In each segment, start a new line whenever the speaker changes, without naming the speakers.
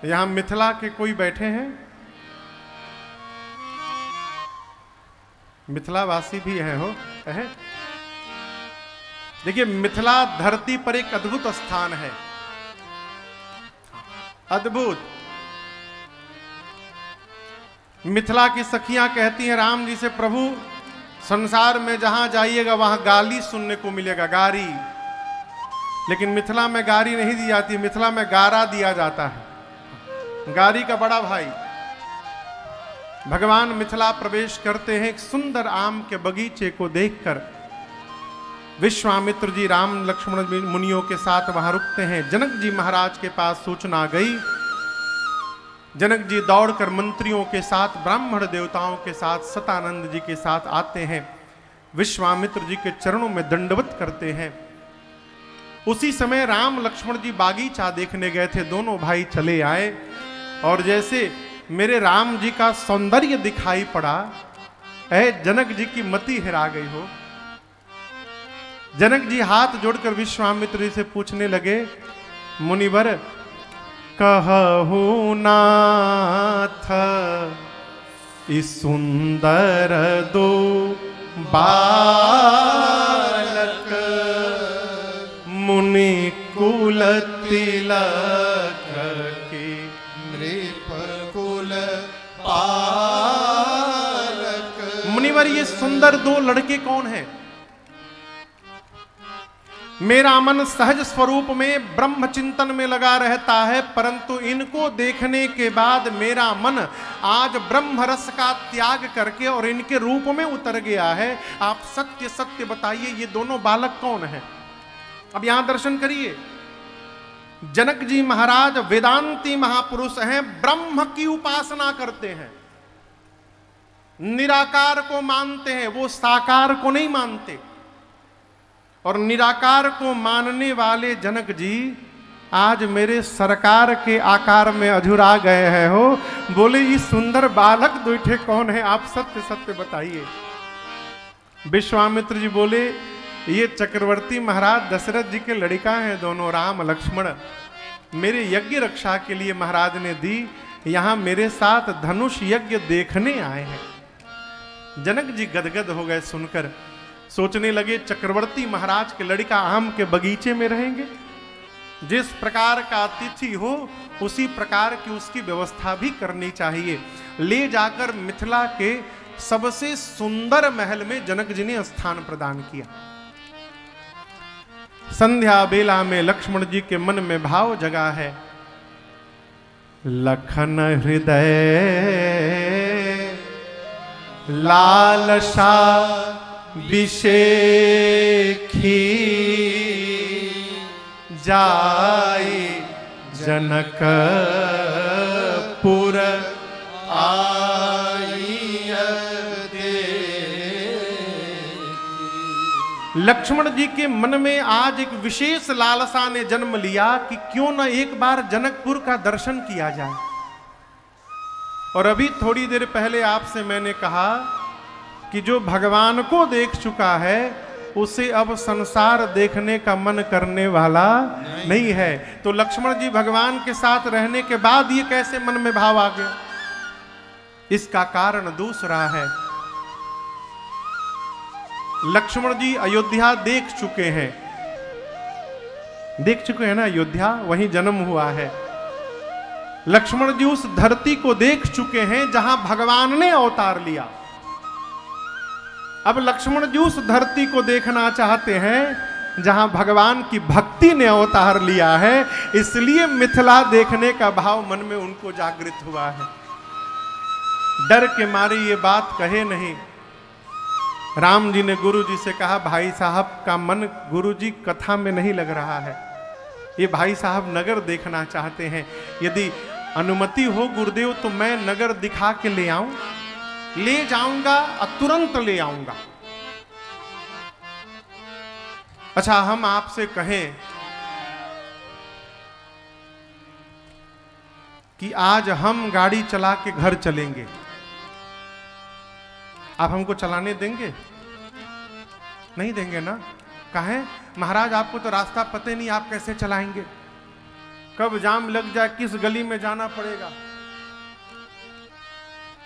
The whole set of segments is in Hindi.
यहां मिथिला के कोई बैठे हैं? मिथिलावासी भी हैं हो है? देखिए, मिथिला धरती पर एक अद्भुत स्थान है, अद्भुत। मिथिला की सखियां कहती हैं राम जी से, प्रभु संसार में जहां जाइएगा वहां गाली सुनने को मिलेगा, गारी। लेकिन मिथिला में गारी नहीं दी जाती, मिथिला में गारा दिया जाता है, गारी का बड़ा भाई। भगवान मिथिला प्रवेश करते हैं, एक सुंदर आम के बगीचे को देखकर विश्वामित्र जी राम लक्ष्मण मुनियों के साथ वहां रुकते हैं। जनक जी महाराज के पास सूचना गई। जनक जी दौड़कर मंत्रियों के साथ, ब्राह्मण देवताओं के साथ, सतानंद जी के साथ आते हैं, विश्वामित्र जी के चरणों में दंडवत करते हैं। उसी समय राम लक्ष्मण जी बागीचा देखने गए थे, दोनों भाई चले आए और जैसे मेरे राम जी का सौंदर्य दिखाई पड़ा, जनक जी की मति हिरा गई हो। जनक जी हाथ जोड़कर विश्वामित्र जी से पूछने लगे, मुनिवर कहू नाथ इस सुंदर दो बालक मुनि कुल तिलक के
नृप कुल पालक।
मुनिवर, ये सुंदर दो लड़के कौन हैं? मेरा मन सहज स्वरूप में ब्रह्म चिंतन में लगा रहता है, परंतु इनको देखने के बाद मेरा मन आज ब्रह्म रस का त्याग करके और इनके रूप में उतर गया है। आप सत्य सत्य बताइए, ये दोनों बालक कौन हैं? अब यहां दर्शन करिए। जनक जी महाराज वेदांती महापुरुष हैं, ब्रह्म की उपासना करते हैं, निराकार को मानते हैं, वो साकार को नहीं मानते। और निराकार को मानने वाले जनक जी आज मेरे सरकार के आकार में अझुरा गए हैं हो। बोले, ये सुंदर बालक दूठे कौन है? आप सत्य सत्य बताइए। विश्वामित्र जी बोले, ये चक्रवर्ती महाराज दशरथ जी के लड़का हैं दोनों, राम लक्ष्मण। मेरे यज्ञ रक्षा के लिए महाराज ने दी, यहां मेरे साथ धनुष यज्ञ देखने आए हैं। जनक जी गदगद हो गए सुनकर, सोचने लगे चक्रवर्ती महाराज के लड़का आम के बगीचे में रहेंगे। जिस प्रकार का अतिथि हो उसी प्रकार की उसकी व्यवस्था भी करनी चाहिए। ले जाकर मिथिला के सबसे सुंदर महल में जनक जी ने स्थान प्रदान किया। संध्या बेला में लक्ष्मण जी के मन में भाव जगा है, लखन हृदय लालसा विषेखी जाई जनकपुर आई दे। लक्ष्मण जी के मन में आज एक विशेष लालसा ने जन्म लिया कि क्यों न एक बार जनकपुर का दर्शन किया जाए। और अभी थोड़ी देर पहले आपसे मैंने कहा कि जो भगवान को देख चुका है उसे अब संसार देखने का मन करने वाला नहीं है। तो लक्ष्मण जी भगवान के साथ रहने के बाद ये कैसे मन में भाव आ गया? इसका कारण दूसरा है। लक्ष्मण जी अयोध्या देख चुके हैं, ना अयोध्या, वहीं जन्म हुआ है। लक्ष्मण जी उस धरती को देख चुके हैं जहां भगवान ने अवतार लिया। अब लक्ष्मण जी उस धरती को देखना चाहते हैं जहां भगवान की भक्ति ने अवतार लिया है, इसलिए मिथिला देखने का भाव मन में उनको जागृत हुआ है। डर के मारे ये बात कहे नहीं। राम जी ने गुरु जी से कहा, भाई साहब का मन गुरु जी कथा में नहीं लग रहा है, ये भाई साहब नगर देखना चाहते हैं। यदि अनुमति हो गुरुदेव तो मैं नगर दिखा के ले आऊं। ले जाऊंगा और तुरंत ले आऊंगा। अच्छा, हम आपसे कहें कि आज हम गाड़ी चला के घर चलेंगे, आप हमको चलाने देंगे? नहीं देंगे ना? काहे? महाराज आपको तो रास्ता पता नहीं, आप कैसे चलाएंगे? कब जाम लग जाए, किस गली में जाना पड़ेगा।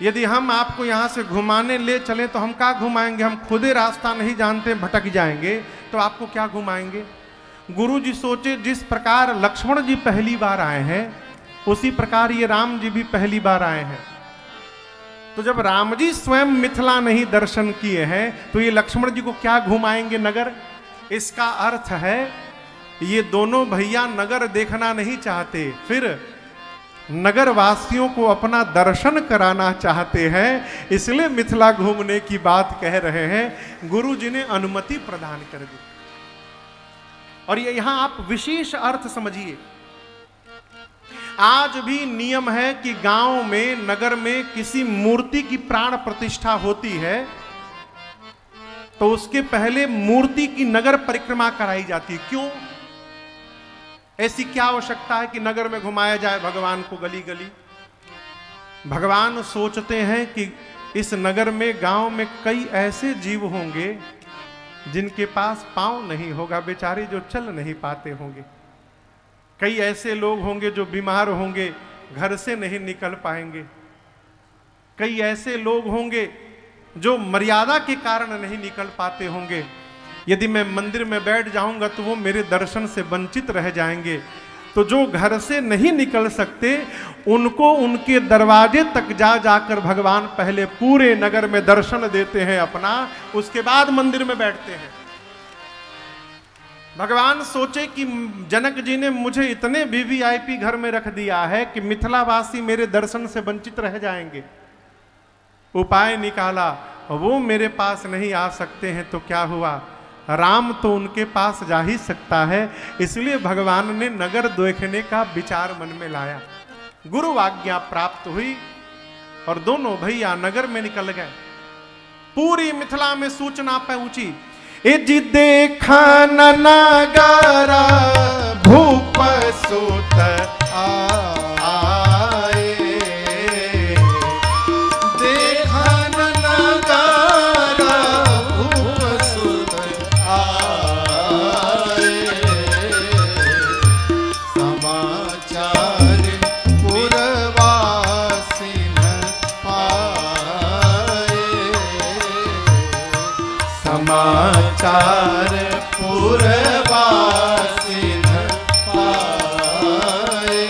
यदि हम आपको यहां से घुमाने ले चले तो हम क्या घुमाएंगे, हम खुद ही रास्ता नहीं जानते, भटक जाएंगे, तो आपको क्या घुमाएंगे। गुरु जी सोचे जिस प्रकार लक्ष्मण जी पहली बार आए हैं उसी प्रकार ये राम जी भी पहली बार आए हैं। तो जब राम जी स्वयं मिथिला नहीं दर्शन किए हैं तो ये लक्ष्मण जी को क्या घुमाएंगे नगर। इसका अर्थ है ये दोनों भैया नगर देखना नहीं चाहते, फिर नगर वासियों को अपना दर्शन कराना चाहते हैं, इसलिए मिथिला घूमने की बात कह रहे हैं। गुरु जी ने अनुमति प्रदान कर दी। और ये यहां आप विशेष अर्थ समझिए, आज भी नियम है कि गांव में, नगर में किसी मूर्ति की प्राण प्रतिष्ठा होती है तो उसके पहले मूर्ति की नगर परिक्रमा कराई जाती है। क्यों? ऐसी क्या आवश्यकता है कि नगर में घुमाया जाए भगवान को गली गली। भगवान सोचते हैं कि इस नगर में, गांव में कई ऐसे जीव होंगे जिनके पास पांव नहीं होगा, बेचारे जो चल नहीं पाते होंगे। कई ऐसे लोग होंगे जो बीमार होंगे, घर से नहीं निकल पाएंगे। कई ऐसे लोग होंगे जो मर्यादा के कारण नहीं निकल पाते होंगे। यदि मैं मंदिर में बैठ जाऊंगा तो वो मेरे दर्शन से वंचित रह जाएंगे। तो जो घर से नहीं निकल सकते उनको उनके दरवाजे तक जा जाकर भगवान पहले पूरे नगर में दर्शन देते हैं अपना, उसके बाद मंदिर में बैठते हैं। भगवान सोचे कि जनक जी ने मुझे इतने वीवीआईपी घर में रख दिया है कि मिथिलावासी मेरे दर्शन से वंचित रह जाएंगे। उपाय निकाला, वो मेरे पास नहीं आ सकते हैं तो क्या हुआ, राम तो उनके पास जा ही सकता है। इसलिए भगवान ने नगर देखने का विचार मन में लाया। गुरु आज्ञा प्राप्त हुई और दोनों भैया नगर में निकल गए। पूरी मिथिला में सूचना पहुंची, ए जी देखा नगारा भूप सुत आए,
देखा नगारा भूप सुत आए, समाचार पुरवासिन पाए,
समाचार
पुरवासिन पाए,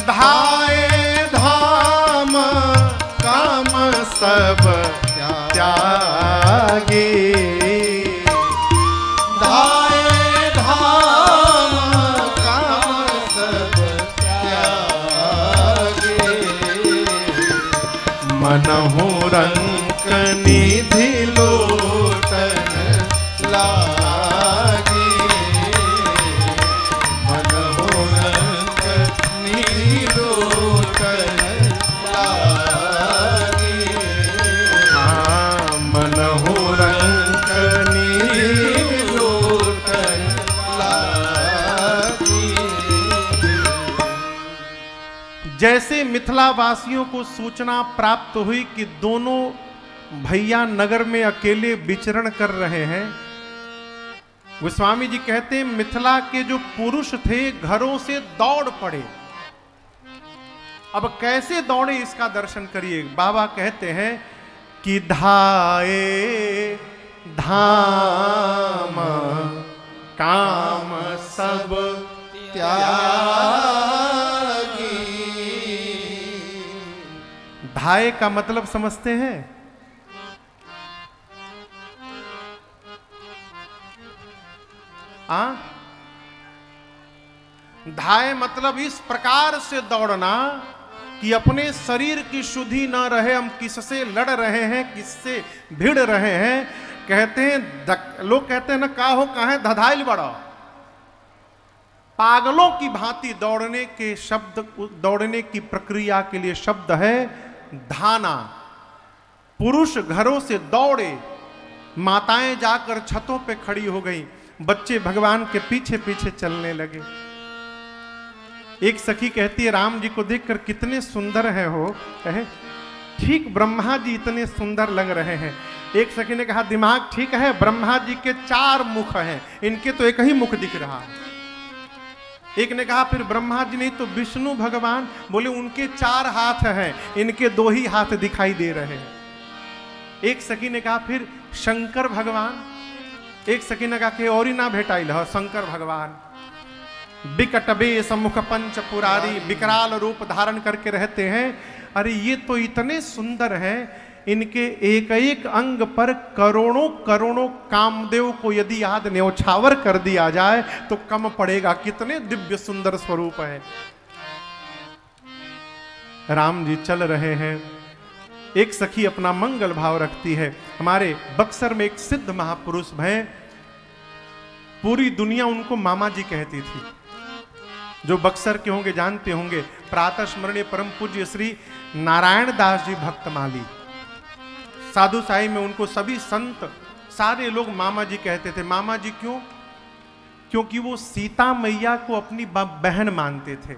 धाए धाम काम सब त्यागी,
धाए धाम काम सब त्यागे,
मनहु रंक निधि
लोटन लागी, मनहु रंक निधि लोटन लागी,
मनहु रंक
निधि लोटन लागी।
जैसे मिथिला वासियों को सूचना प्राप्त हुई कि दोनों भैया नगर में अकेले विचरण कर रहे हैं, गोस्वामी जी कहते हैं मिथिला के जो पुरुष थे घरों से दौड़ पड़े। अब कैसे दौड़े इसका दर्शन करिए। बाबा कहते हैं कि धाए धाम काम सब
त्यागी,
धाए का मतलब समझते हैं? धाए मतलब इस प्रकार से दौड़ना कि अपने शरीर की शुद्धि न रहे, हम किससे लड़ रहे हैं, किससे भिड़ रहे हैं। कहते हैं लोग कहते हैं ना, का हो कहे धधाइल बड़ा, पागलों की भांति दौड़ने के शब्द, दौड़ने की प्रक्रिया के लिए शब्द है धाना। पुरुष घरों से दौड़े, माताएं जाकर छतों पे खड़ी हो गई, बच्चे भगवान के पीछे पीछे चलने लगे। एक सखी कहती है राम जी को देखकर कितने सुंदर हैं हो, कहे ठीक ब्रह्मा जी इतने सुंदर लग रहे हैं। एक सखी ने कहा दिमाग ठीक है, ब्रह्मा जी के 4 मुख हैं, इनके तो एक ही मुख दिख रहा है। एक ने कहा फिर ब्रह्मा जी नहीं तो विष्णु भगवान? बोले उनके 4 हाथ हैं, इनके 2 ही हाथ दिखाई दे रहे हैं। एक सखी ने कहा फिर शंकर भगवान? एक सखी ने कहा कि और ही ना भेटाइल ह शंकर भगवान बिकटबे सम्मुख पंच पुरारी, विकराल रूप धारण करके रहते हैं। अरे ये तो इतने सुंदर हैं, इनके एक एक अंग पर करोड़ों करोड़ों कामदेव को यदि याद न्यौछावर कर दिया जाए तो कम पड़ेगा, कितने दिव्य सुंदर स्वरूप है। राम जी चल रहे हैं, एक सखी अपना मंगल भाव रखती है। हमारे बक्सर में एक सिद्ध महापुरुष हैं, पूरी दुनिया उनको मामा जी कहती थी। जो बक्सर के होंगे जानते होंगे, प्रातः स्मरणीय परम पूज्य श्री नारायण दास जी भक्तमाली। साधु साई में उनको सभी संत सारे लोग मामा जी कहते थे। मामा जी क्यों? क्योंकि वो सीता मैया को अपनी बहन मानते थे।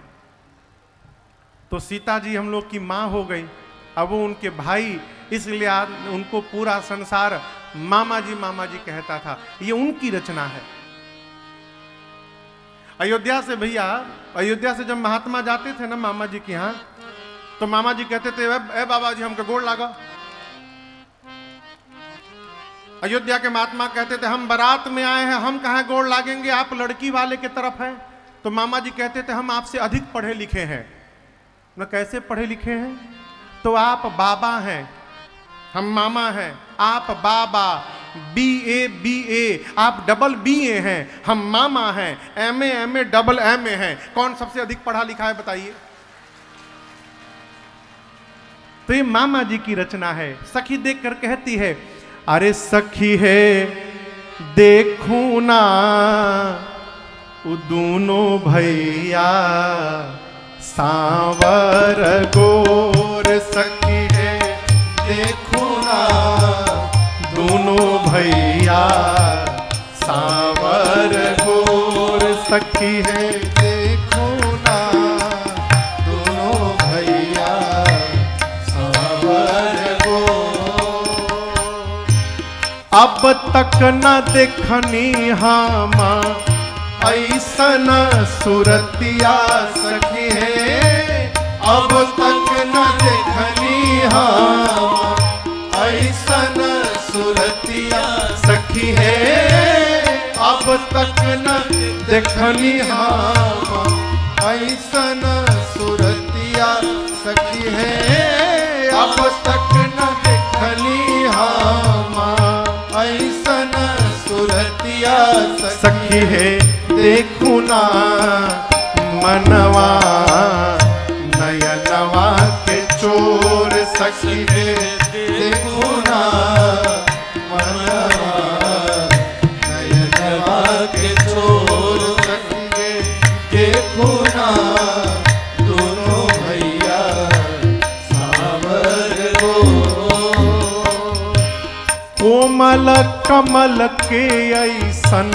तो सीता जी हम लोग की माँ हो गई, अब वो उनके भाई, इसलिए उनको पूरा संसार मामा जी कहता था। ये उनकी रचना है। अयोध्या से भैया, अयोध्या से जब महात्मा जाते थे ना मामा जी के यहाँ, तो मामा जी कहते थे ए बाबा जी हमको गोड़ लागा। अयोध्या के महात्मा कहते थे हम बारात में आए हैं, हम कहाँ गोड़ लागेंगे, आप लड़की वाले के तरफ हैं। तो मामा जी कहते थे हम आपसे अधिक पढ़े लिखे हैं। ना कैसे पढ़े लिखे हैं? तो आप बाबा हैं, हम मामा हैं, आप बाबा, BA आप डबल BA हैं, हम मामा हैं, MA डबल MA हैं। कौन सबसे अधिक पढ़ा लिखा है बताइए? तो ये मामा जी की रचना है। सखी देखकर कहती है अरे सखी है देखूं ना वो दोनों भैया सांवर गोर। सखी है देखूं ना दोनों भैया सांवर गोर। सखी है देखूं ना दोनों भैया सांवर गोर। अब तक न देखनी हम ऐसन सुरतिया। सखी है अब तक न देखनी हम ऐसन सुरतिया। सखी है अब तक न देखनी हम ऐसन सुरतिया। सखी है अब तक न देखनी हम ऐसन सुरतिया। सखी है देखूं ना मनवा नयनवा के चोर। सखी है देखूं ना मनवा नयनवा के चोर। सखी है देखूं ना दोनों भैया सांवर गोर। कोमल कमल के ऐसन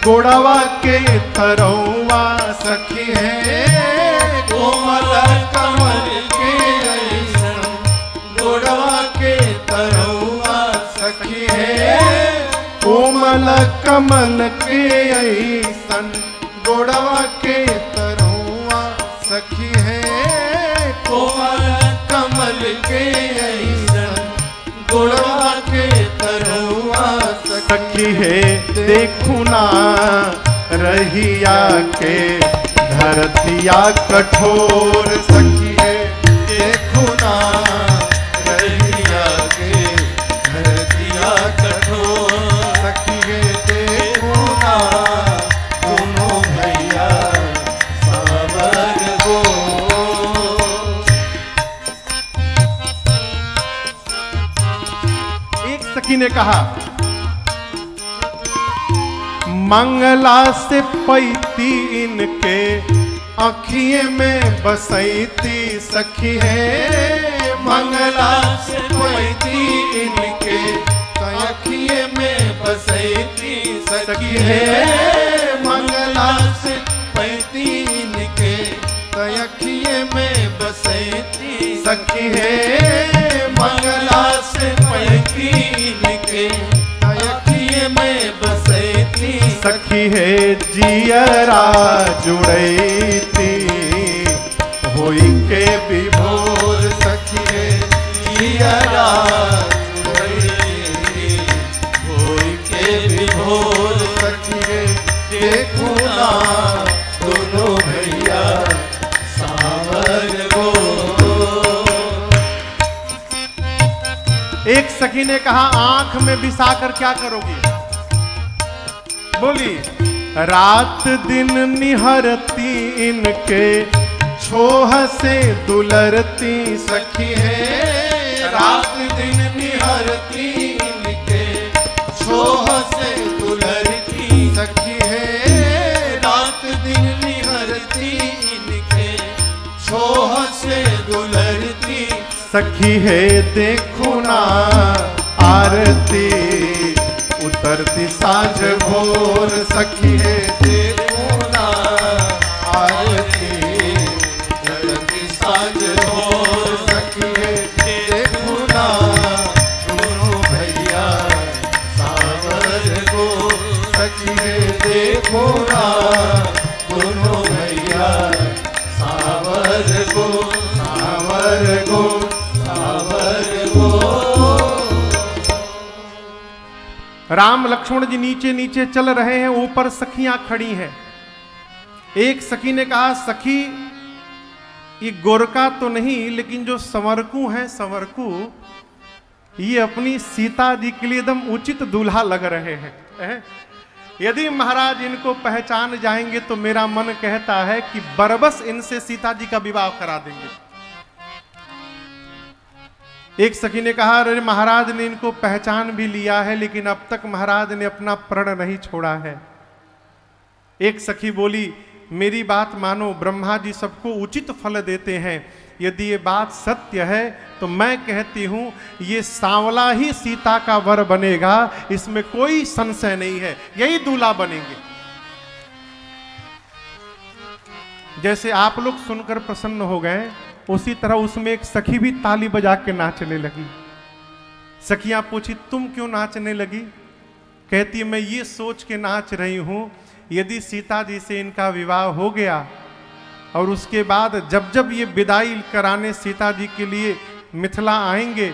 गोड़वा के तरौआ। सखी है कोमल कमल के ऐसन गोड़वा के तरौआ। सखी है कोमल कमल के ऐसन गोड़वा के तरौआ। सखी है कोमल कमल के ऐसन गोड़वा के तरौआ। सखी है देखूं ना रहिया के धरतिया कठोर। सखी है देखूं ना रहिया के धरतिया कठोर। सखी है देखूं ना दोनों भैया सांवर गोर। एक सखी ने कहा मंगला से पैती इनके आँखिए में बसैती। सखी है मंगला से पैती इनके आँखिए में बसैती। सखी है मंगला से पैती इनके आँखिए में बसैती। सखी है मंगला से पैती इनके आँखिए में बसैती। सखी है जियरा जुड़ैती, होई के विभोर
सखी है जियरा जुड़ैती, होई के विभोर सखी है देखो ना दोनों भैया सावर गो।
एक सखी ने कहा आंख में बिसाकर क्या करोगी? बोली रात दिन निहरती इनके छोह से दुलरती,
सखी है रात दिन निहरती इनके छोह से दुलरती, सखी है रात दिन निहरती इनके छोह से दुलरती,
सखी है देखो ना आरती उतरती साँझ भोर,
सखी है देखो ना आरती उतरती साँझ भोर, सखी है देखो ना दोनों भैया सावर गो, सखी है देखो ना दोनों भैया सावर गो, सावर गो, सावर गो।
राम लक्ष्मण जी नीचे नीचे चल रहे हैं, ऊपर सखियां खड़ी हैं। एक सखी ने कहा सखी ये गोरका तो नहीं, लेकिन जो संवरकू हैं संवरकू, ये अपनी सीता जी के लिए एकदम उचित दूल्हा लग रहे हैं। यदि महाराज इनको पहचान जाएंगे तो मेरा मन कहता है कि बरबस इनसे सीता जी का विवाह करा देंगे। एक सखी ने कहा अरे महाराज ने इनको पहचान भी लिया है, लेकिन अब तक महाराज ने अपना प्रण नहीं छोड़ा है। एक सखी बोली मेरी बात मानो, ब्रह्मा जी सबको उचित फल देते हैं, यदि ये बात सत्य है तो मैं कहती हूं ये सांवला ही सीता का वर बनेगा, इसमें कोई संशय नहीं है, यही दूल्हा बनेंगे। जैसे आप लोग सुनकर प्रसन्न हो गए, उसी तरह उसमें एक सखी भी ताली बजा के नाचने लगी। सखियां पूछी तुम क्यों नाचने लगी? कहती मैं ये सोच के नाच रही हूं यदि सीता जी से इनका विवाह हो गया और उसके बाद जब जब ये विदाई कराने सीता जी के लिए मिथिला आएंगे,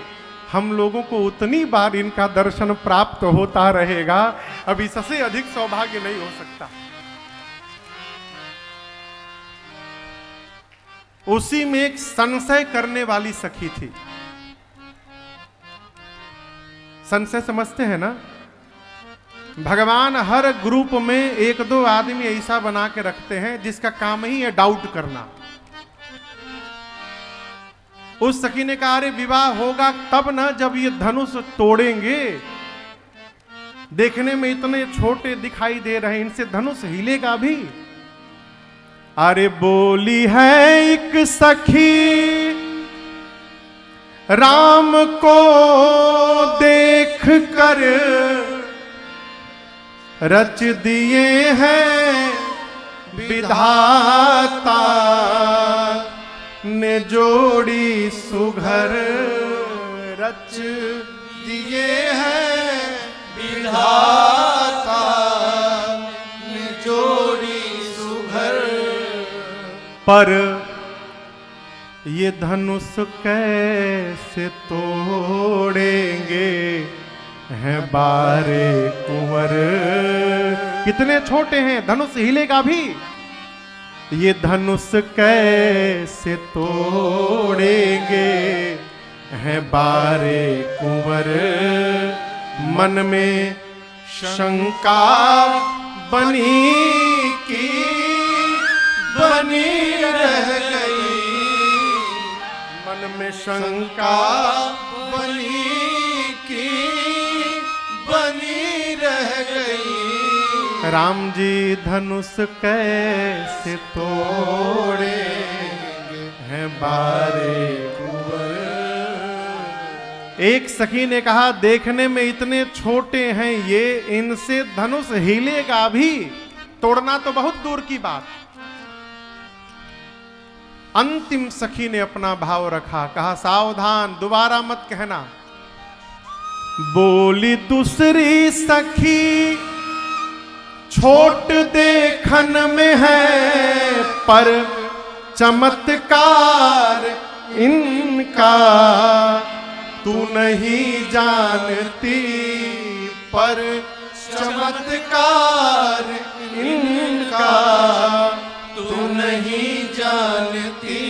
हम लोगों को उतनी बार इनका दर्शन प्राप्त होता रहेगा, अब इससे अधिक सौभाग्य नहीं हो सकता। उसी में एक संशय करने वाली सखी थी। संशय समझते हैं ना? भगवान हर ग्रुप में एक दो आदमी ऐसा बना के रखते हैं जिसका काम ही है डाउट करना। उस सखी ने कहा अरे विवाह होगा तब ना जब ये धनुष तोड़ेंगे, देखने में इतने छोटे दिखाई दे रहे, इनसे धनुष हिलेगा भी? अरे बोली है एक सखी राम को देख कर रच दिए हैं विधाता ने जोड़ी सुघर रच
दिए हैं विधाता ने जोड़ी सुघर,
पर ये धनुष कैसे तोड़ेंगे हैं बारे कुंवर। कितने छोटे हैं, धनुष हिलेगा भी? ये धनुष कैसे तोड़ेंगे हैं बारे कुंवर। मन में शंका बनी की बनी रह गई, मन में शंका
बनी की बनी रह गई।
राम जी धनुष कैसे तोड़े हैं बारे कुंवर। एक सखी ने कहा देखने में इतने छोटे हैं ये, इनसे धनुष हिलेगा भी? तोड़ना तो बहुत दूर की बात। अंतिम सखी ने अपना भाव रखा, कहा सावधान दोबारा मत कहना। बोली दूसरी सखी छोट देखन में है पर चमत्कार इनका, तू नहीं जानती
पर चमत्कार इनका, तू नहीं जानती।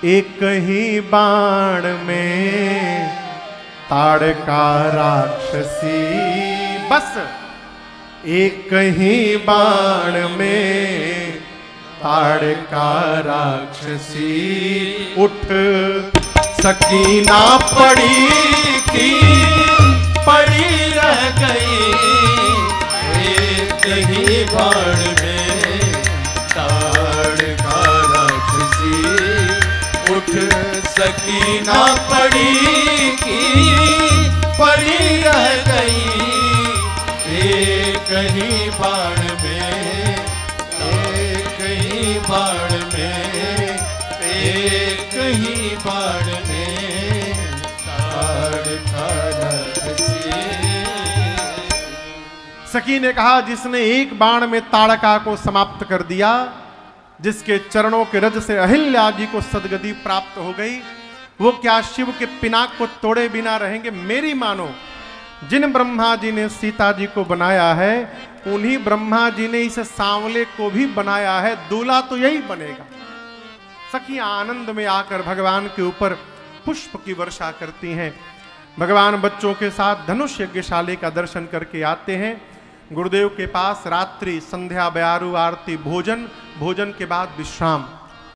एक ही बाण में ताड़का राक्षसी, बस एक ही बाण में ताड़का राक्षसी, उठ सकी ना पड़ी की
पड़ी रह गई। एक ही बाण में ताड़का राक्षसी, उठ सकी ना पड़ी की पड़ी रह गई। एक ही बाण में, एक ही बाण में, एक ही बाण में ताड़का राक्षसी।
सखी ने कहा, जिसने एक बाण में ताड़का को समाप्त कर दिया, जिसके चरणों के रज से अहिल्या जी को सदगति प्राप्त हो गई, वो क्या शिव के पिनाक को तोड़े बिना रहेंगे? मेरी मानो, जिन ब्रह्मा जी ने सीता जी को बनाया है, उन्हीं ब्रह्मा जी ने इस सांवले को भी बनाया है। दूल्हा तो यही बनेगा। सखियां आनंद में आकर भगवान के ऊपर पुष्प की वर्षा करती हैं। भगवान बच्चों के साथ धनुष यज्ञशाली का दर्शन करके आते हैं। गुरुदेव के पास रात्रि संध्या, बयारू, आरती, भोजन, भोजन के बाद विश्राम।